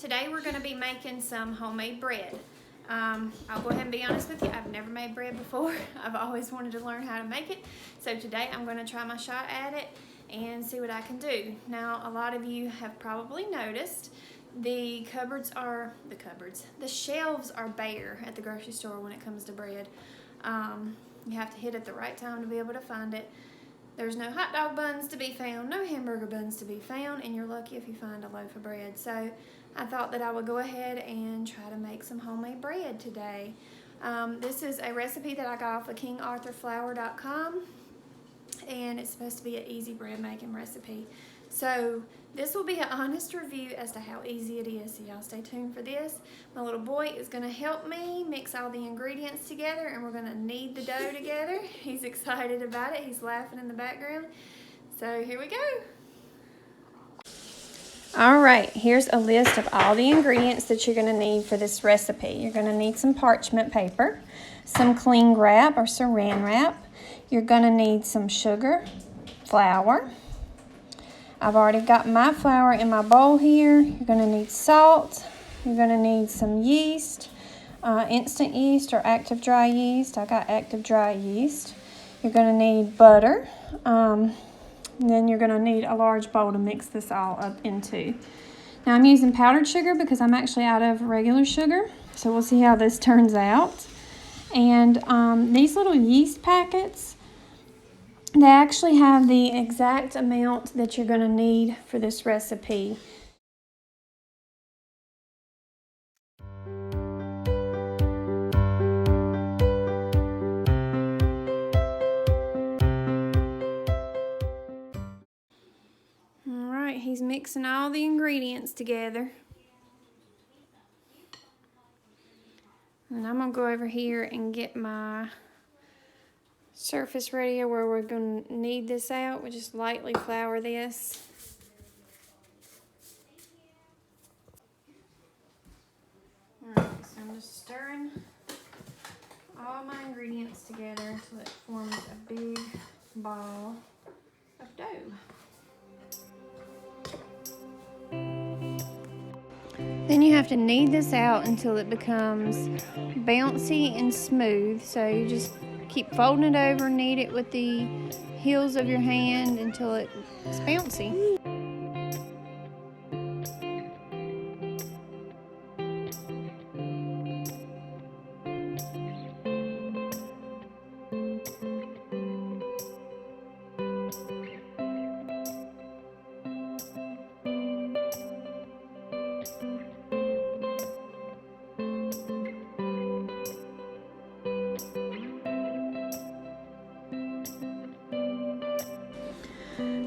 Today we're going to be making some homemade bread. I'll go ahead and be honest with you, I've never made bread before. I've always wanted to learn how to make it. So today I'm going to try my shot at it and see what I can do. Now, a lot of you have probably noticed the shelves are bare at the grocery store when it comes to bread. You have to hit at the right time to be able to find it. There's no hot dog buns to be found, no hamburger buns to be found, and you're lucky if you find a loaf of bread. So I thought that I would go ahead and try to make some homemade bread today. This is a recipe that I got off of kingarthurflour.com, and it's supposed to be an easy bread making recipe. So this will be an honest review as to how easy it is, so y'all stay tuned for this. My little boy is going to help me mix all the ingredients together, and we're going to knead the dough together. He's excited about it. He's laughing in the background. So here we go. All right, here's a list of all the ingredients that you're going to need for this recipe. You're going to need some parchment paper, some cling wrap or saran wrap. You're going to need some sugar, flour. I've already got my flour in my bowl here. You're going to need salt. You're going to need some yeast, instant yeast or active dry yeast. I got active dry yeast. You're going to need butter. And then you're going to need a large bowl to mix this all up into. Now I'm using powdered sugar because I'm actually out of regular sugar. So we'll see how this turns out. And these little yeast packets, they actually have the exact amount that you're going to need for this recipe. Alright, he's mixing all the ingredients together. And I'm going to go over here and get my surface ready where we're going to knead this out. We'll just lightly flour this. Alright, so I'm just stirring all my ingredients together until it forms a big ball of dough. Then you have to knead this out until it becomes bouncy and smooth. So you just keep folding it over, knead it with the heels of your hand until it's bouncy.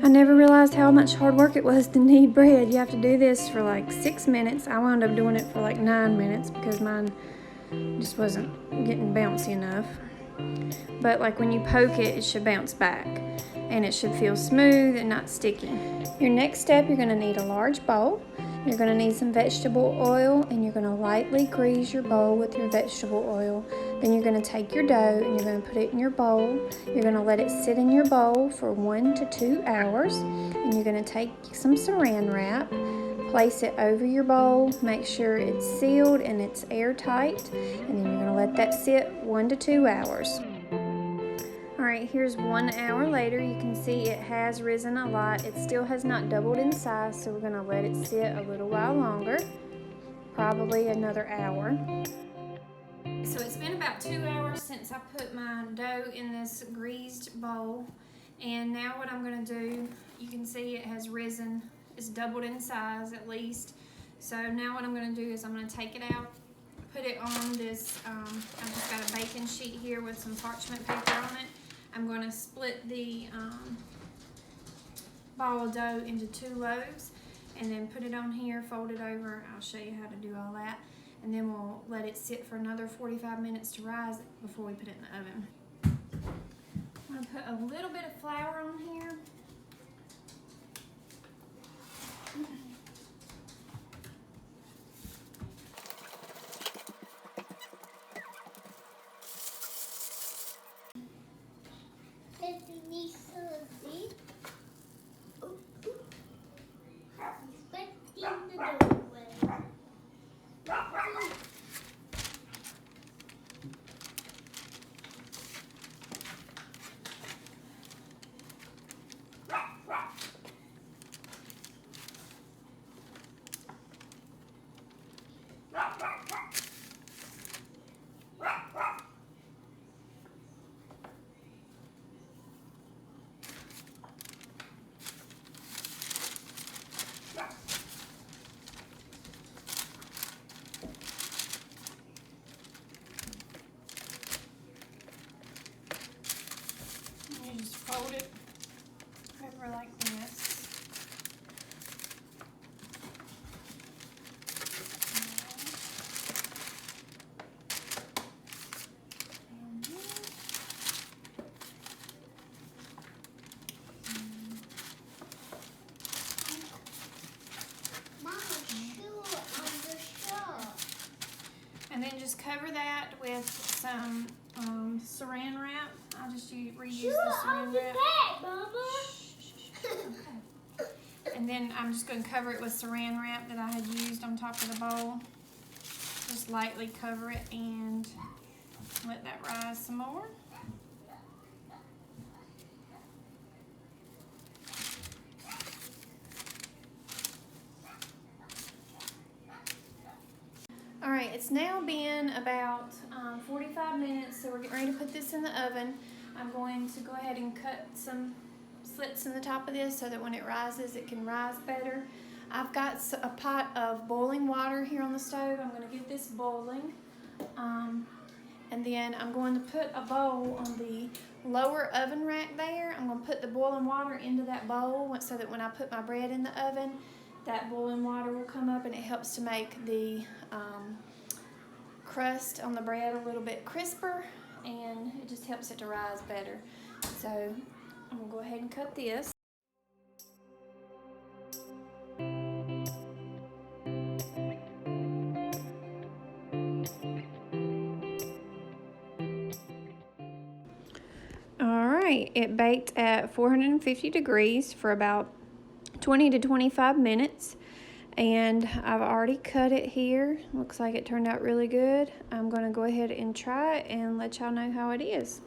I never realized how much hard work it was to knead bread. You have to do this for like 6 minutes. I wound up doing it for like 9 minutes because mine just wasn't getting bouncy enough. But like when you poke it, it should bounce back and it should feel smooth and not sticky. Your next step, you're going to need a large bowl. You're going to need some vegetable oil, and you're going to lightly grease your bowl with your vegetable oil. Then you're going to take your dough and you're going to put it in your bowl. You're going to let it sit in your bowl for 1 to 2 hours. And you're going to take some saran wrap, place it over your bowl, make sure it's sealed and it's airtight. And then you're going to let that sit 1 to 2 hours. Alright, here's 1 hour later. You can see it has risen a lot. It still has not doubled in size, so we're going to let it sit a little while longer, probably another hour. So it's been about 2 hours since I put my dough in this greased bowl, and now what I'm going to do, you can see it has risen. It's doubled in size at least. So now what I'm going to do is I'm going to take it out, put it on this, I've just got a baking sheet here with some parchment paper on it. I'm going to split the ball of dough into 2 loaves and then put it on here, fold it over. I'll show you how to do all that. And then we'll let it sit for another 45 minutes to rise before we put it in the oven. I'm going to put a little bit of flour on here. with some saran wrap. I'll just reuse the saran wrap. Okay. And then I'm just going to cover it with saran wrap that I had used on top of the bowl. Just lightly cover it and let that rise some more. All right, it's now been about 45 minutes, so we're getting ready to put this in the oven. I'm going to go ahead and cut some slits in the top of this so that when it rises, it can rise better. I've got a pot of boiling water here on the stove. I'm going to get this boiling. And then I'm going to put a bowl on the lower oven rack there. I'm going to put the boiling water into that bowl so that when I put my bread in the oven, that boiling water will come up and it helps to make the crust on the bread a little bit crisper, and it just helps it to rise better. So I'm going to go ahead and cut this. Alright, it baked at 450 degrees for about 20 to 25 minutes. And I've already cut it here. Looks like it turned out really good. I'm going to go ahead and try it and let y'all know how it is.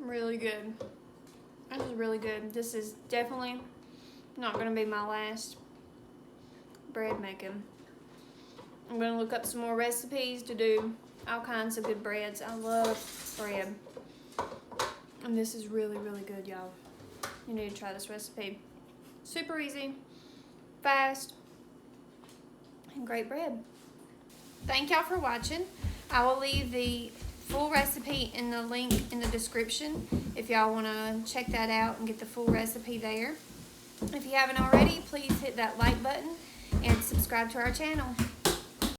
Really good. This is really good. This is definitely not going to be my last bread making. I'm going to look up some more recipes to do all kinds of good breads. I love bread. And this is really, really good, y'all. You need to try this recipe. Super easy, fast, and great bread. Thank y'all for watching. I will leave the full recipe in the link in the description if y'all want to check that out and get the full recipe there. If you haven't already, please hit that like button and subscribe to our channel.